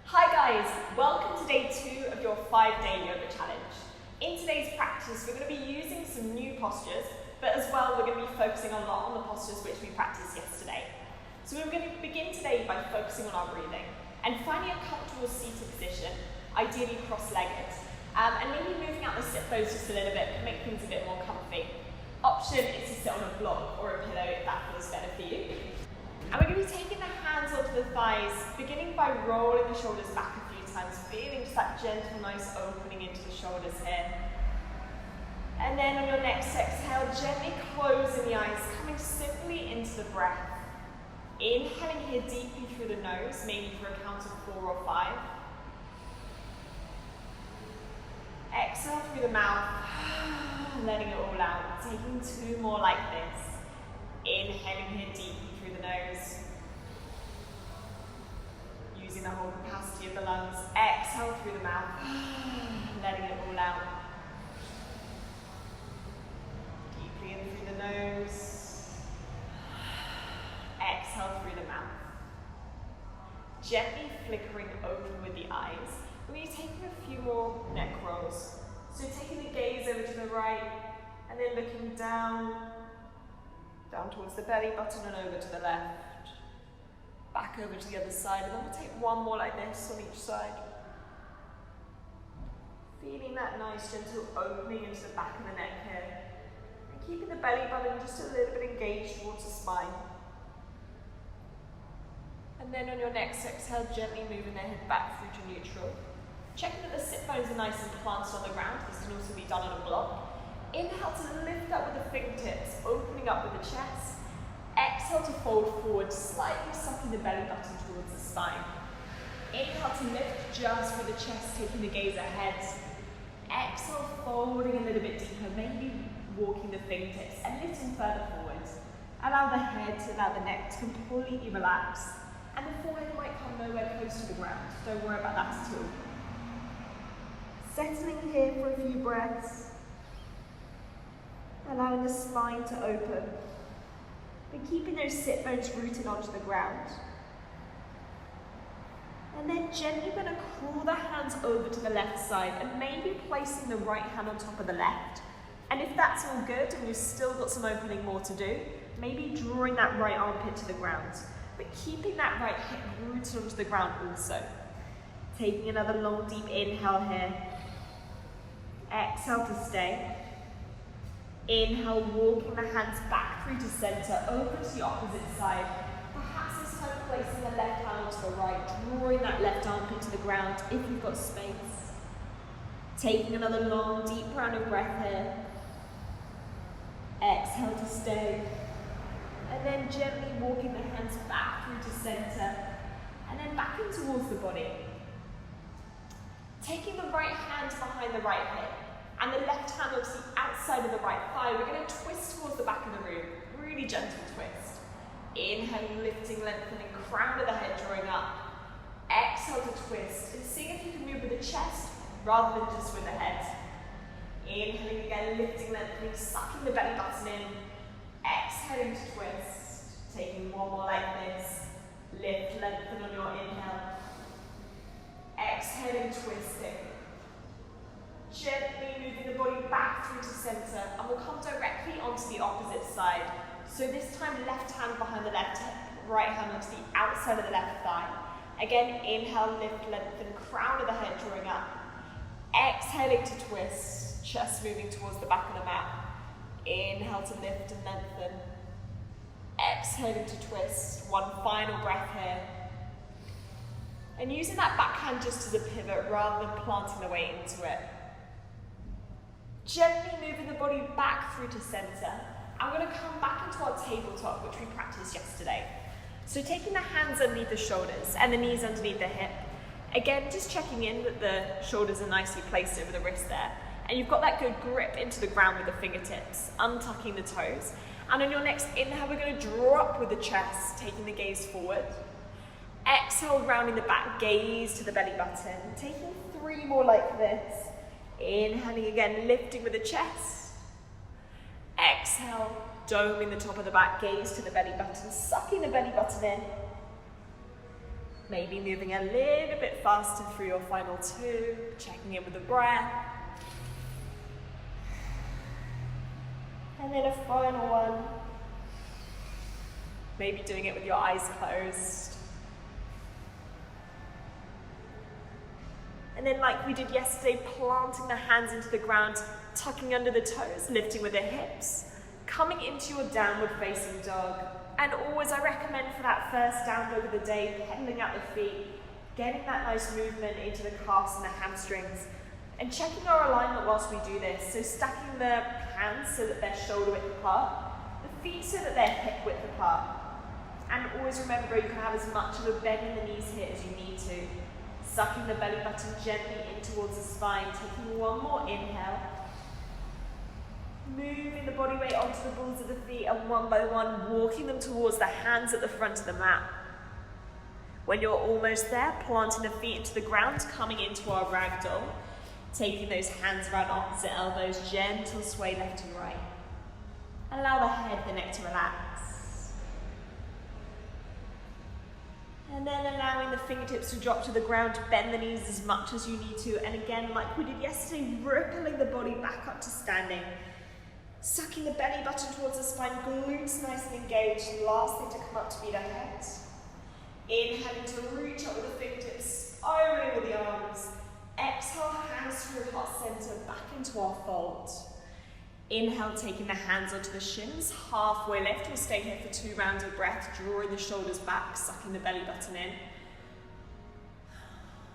Hi guys, welcome to day 2 of your 5-day yoga challenge. In today's practice, we're going to be using some new postures, but as well we're going to be focusing a lot on the postures which we practiced yesterday. So we're going to begin today by focusing on our breathing and finding a comfortable seated position, ideally cross-legged, and maybe moving out the sit bones just a little bit to make things a bit more comfy. Option is to sit on a block or a pillow if that feels better for you. And we're going to be taking the hands onto the thighs, beginning by rolling the shoulders back a few times, feeling just that gentle, nice opening into the shoulders here. And then on your next exhale, gently closing the eyes, coming simply into the breath. Inhaling here deeply through the nose, maybe for a count of 4 or 5. Exhale through the mouth, letting it all out. Taking 2 more like this. Inhaling here deeply through the nose. Using the whole capacity of the lungs. Exhale through the mouth, letting it all out. Deeply in through the nose. Exhale through the mouth. Gently flickering open with the eyes. We're going to be taking a few more neck rolls. So taking the gaze over to the right and then looking down towards the belly button and over to the left. Back over to the other side, and then we'll take one more like this on each side. Feeling that nice gentle opening into the back of the neck here. And keeping the belly button just a little bit engaged towards the spine. And then on your next exhale, gently moving the head back through to neutral. Checking that the sit bones are nice and planted on the ground. This can also be done on a block. Inhale to lift up with the fingertips, opening up with the chest. Exhale to fold forward, slightly sucking the belly button towards the spine. Inhale to lift just with the chest, taking the gaze ahead. Exhale, folding a little bit deeper, maybe walking the fingertips a little further forward. Allow the head, allow the neck to completely relax. And the forehead might come nowhere close to the ground. Don't worry about that at all. Settling here for a few breaths. Allowing the spine to open, but keeping those sit bones rooted onto the ground. And then gently going to crawl the hands over to the left side and maybe placing the right hand on top of the left. And if that's all good and you've still got some opening more to do, maybe drawing that right armpit to the ground, but keeping that right hip rooted onto the ground also. Taking another long deep inhale here. Exhale to stay. Inhale, walking the hands back through to center, open to the opposite side. Perhaps this time placing the left hand onto the right, drawing that left armpit to the ground if you've got space. Taking another long, deep round of breath here. Exhale to stay. And then gently walking the hands back through to center, and then back in towards the body. Taking the right hand behind the right hip, and the left hand onto the outside of the right thigh. We're going to twist towards the back of the room. Really gentle twist. Inhaling, lifting, lengthening, crown of the head drawing up. Exhale to twist. And seeing if you can move with the chest rather than just with the head. Inhaling again, lifting, lengthening, sucking the belly button in. Exhaling to twist. Taking one more like this. Lift, lengthen on your inhale. Exhaling, twisting. Gently moving the body back through to center, and we'll come directly onto the opposite side. So this time left hand behind the left hip, right hand onto the outside of the left thigh. Again, inhale, lift, lengthen, crown of the head drawing up. Exhaling to twist, chest moving towards the back of the mat. Inhale to lift and lengthen. Exhaling to twist, one final breath here. And using that back hand just as a pivot rather than planting the weight into it. Gently moving the body back through to center. I'm going to come back into our tabletop, which we practiced yesterday. So taking the hands underneath the shoulders and the knees underneath the hip. Again, just checking in that the shoulders are nicely placed over the wrist there. And you've got that good grip into the ground with the fingertips, untucking the toes. And on your next inhale, we're going to draw up with the chest, taking the gaze forward. Exhale, rounding the back, gaze to the belly button. Taking 3 more like this. Inhaling again, lifting with the chest. Exhale, doming the top of the back, gaze to the belly button, sucking the belly button in. Maybe moving a little bit faster through your final 2, checking in with the breath. And then a final one. Maybe doing it with your eyes closed. And then like we did yesterday, planting the hands into the ground, tucking under the toes, lifting with the hips, coming into your downward facing dog. And always I recommend for that first down dog of the day, pedaling out the feet, getting that nice movement into the calves and the hamstrings, and checking our alignment whilst we do this. So stacking the hands so that they're shoulder width apart, the feet so that they're hip width apart. And always remember you can have as much of a bend in the knees here as you need to. Sucking the belly button gently in towards the spine, taking one more inhale. Moving the body weight onto the balls of the feet and one by one walking them towards the hands at the front of the mat. When you're almost there, planting the feet into the ground, coming into our ragdoll, taking those hands around opposite elbows, gentle sway left and right. Allow the head, the neck to relax. And then allowing the fingertips to drop to the ground, bend the knees as much as you need to. And again, like we did yesterday, rippling the body back up to standing. Sucking the belly button towards the spine, glutes nice and engaged. Last thing to come up to meet our head. Inhaling to reach up with the fingertips, opening with the arms. Exhale, hands through heart center, back into our fold. Inhale, taking the hands onto the shins, halfway lift. We'll stay here for 2 rounds of breath, drawing the shoulders back, sucking the belly button in.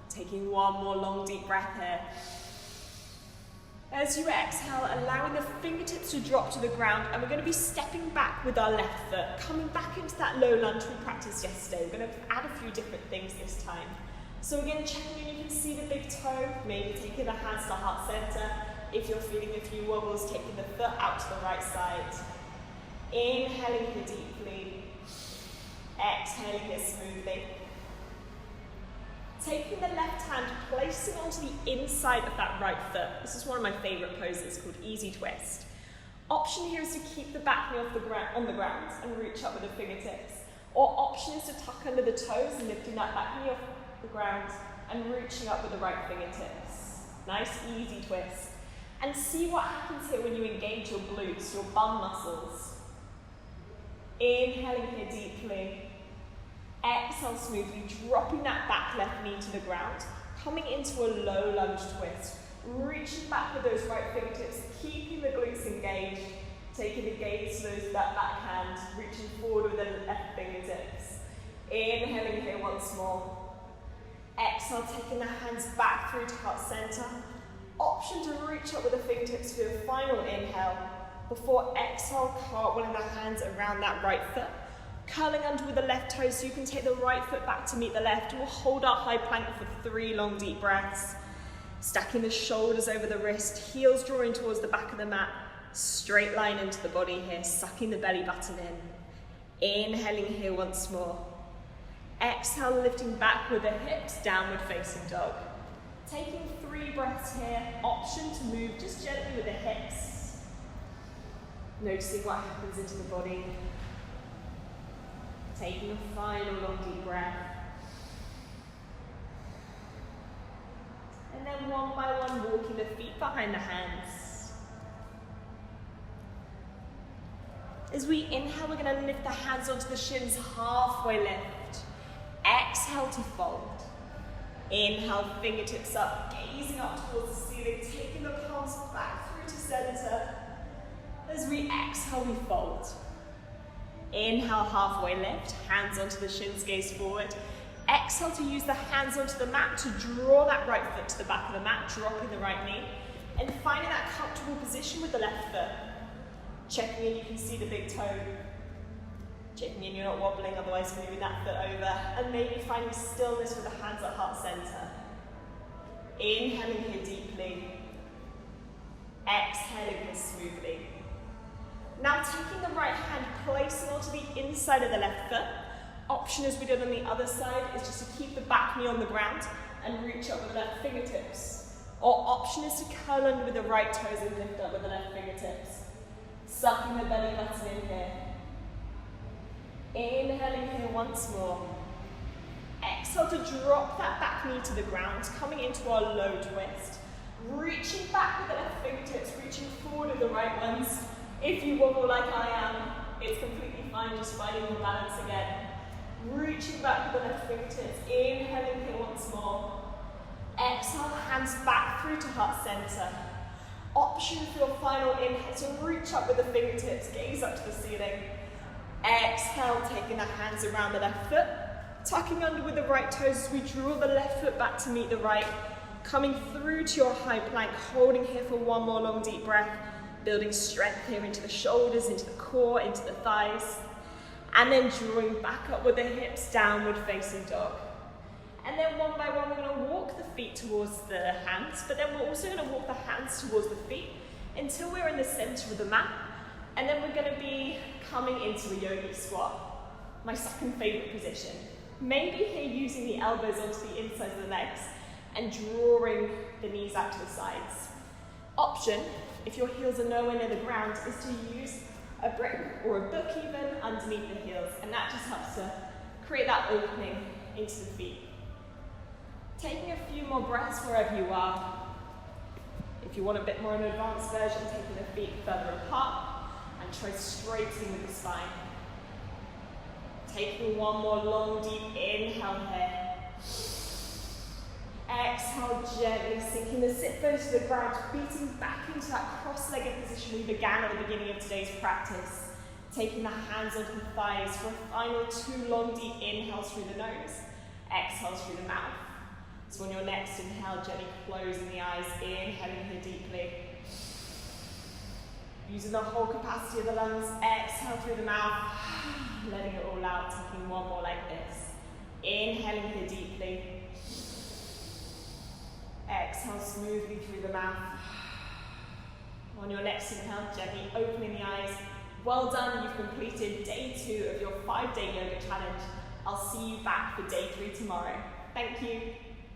Taking one more long deep breath here. As you exhale, allowing the fingertips to drop to the ground, and we're going to be stepping back with our left foot, coming back into that low lunge we practiced yesterday. We're going to add a few different things this time. So again, checking in, you can see the big toe, maybe taking the hands to heart center. If you're feeling a few wobbles, taking the foot out to the right side. Inhaling here deeply. Exhaling here smoothly. Taking the left hand, placing onto the inside of that right foot. This is one of my favorite poses called easy twist. Option here is to keep the back knee on the ground and reach up with the fingertips. Or option is to tuck under the toes and lifting that back knee off the ground and reaching up with the right fingertips. Nice easy twist. And see what happens here when you engage your glutes, your bum muscles. Inhaling here deeply. Exhale smoothly, dropping that back left knee to the ground. Coming into a low lunge twist. Reaching back with those right fingertips, keeping the glutes engaged. Taking the gaze to that back hand, reaching forward with the left fingertips. Inhaling here once more. Exhale, taking the hands back through to heart center. Option to reach up with the fingertips for your final inhale. Before exhale, cartwheeling the hands around that right foot. Curling under with the left toe so you can take the right foot back to meet the left. We'll hold our high plank for 3 long deep breaths. Stacking the shoulders over the wrist, heels drawing towards the back of the mat. Straight line into the body here, sucking the belly button in. Inhaling here once more. Exhale, lifting back with the hips, downward facing dog. Taking 3 breaths here, option to move just gently with the hips. Noticing what happens into the body. Taking a final long deep breath. And then one by one, walking the feet behind the hands. As we inhale, we're going to lift the hands onto the shins, halfway lift. Exhale to fold. Inhale, fingertips up, gazing up towards the ceiling, taking the palms back through to center. As we exhale, we fold. Inhale, halfway lift, hands onto the shins, gaze forward. Exhale to use the hands onto the mat to draw that right foot to the back of the mat, dropping the right knee, and finding that comfortable position with the left foot. Checking in, you can see the big toe. Checking in, you're not wobbling, otherwise moving that foot over. And maybe finding stillness with the hands at heart center. Inhaling here deeply. Exhaling here smoothly. Now taking the right hand, placing onto the inside of the left foot. Option as we did on the other side is just to keep the back knee on the ground and reach up with the left fingertips. Or option is to curl under with the right toes and lift up with the left fingertips. Sucking the belly button in here. Inhaling here once more. Exhale to drop that back knee to the ground, coming into our low twist. Reaching back with the left fingertips, reaching forward with the right ones. If you wobble like I am, it's completely fine, just finding your balance again. Reaching back with the left fingertips, inhaling here once more. Exhale, hands back through to heart center. Option for your final inhale to reach up with the fingertips, gaze up to the ceiling. Exhale, taking the hands around the left foot, tucking under with the right toes as we draw the left foot back to meet the right. Coming through to your high plank, holding here for one more long deep breath, building strength here into the shoulders, into the core, into the thighs, and then drawing back up with the hips, downward facing dog. And then one by one, we're going to walk the feet towards the hands, but then we're also going to walk the hands towards the feet until we're in the center of the mat. And then we're going to be coming into a yogi squat, my second favorite position. Maybe here using the elbows onto the inside of the legs and drawing the knees out to the sides. Option, if your heels are nowhere near the ground, is to use a brick or a book even underneath the heels, and that just helps to create that opening into the feet. Taking a few more breaths wherever you are. If you want a bit more of an advanced version, taking the feet further apart and try straightening with the spine. Taking one more long deep inhale here. Exhale, gently sinking the sit bones to the ground, beating back into that cross-legged position we began at the beginning of today's practice. Taking the hands onto the thighs for a final 2 long deep inhales through the nose, exhales through the mouth. So on your next inhale, gently closing the eyes, inhaling here deeply. Using the whole capacity of the lungs, exhale through the mouth, letting it all out, taking one more like this. Inhaling here deeply. Exhale smoothly through the mouth. On your next inhale, gently opening the eyes. Well done, you've completed day 2 of your 5-day yoga challenge. I'll see you back for day 3 tomorrow. Thank you.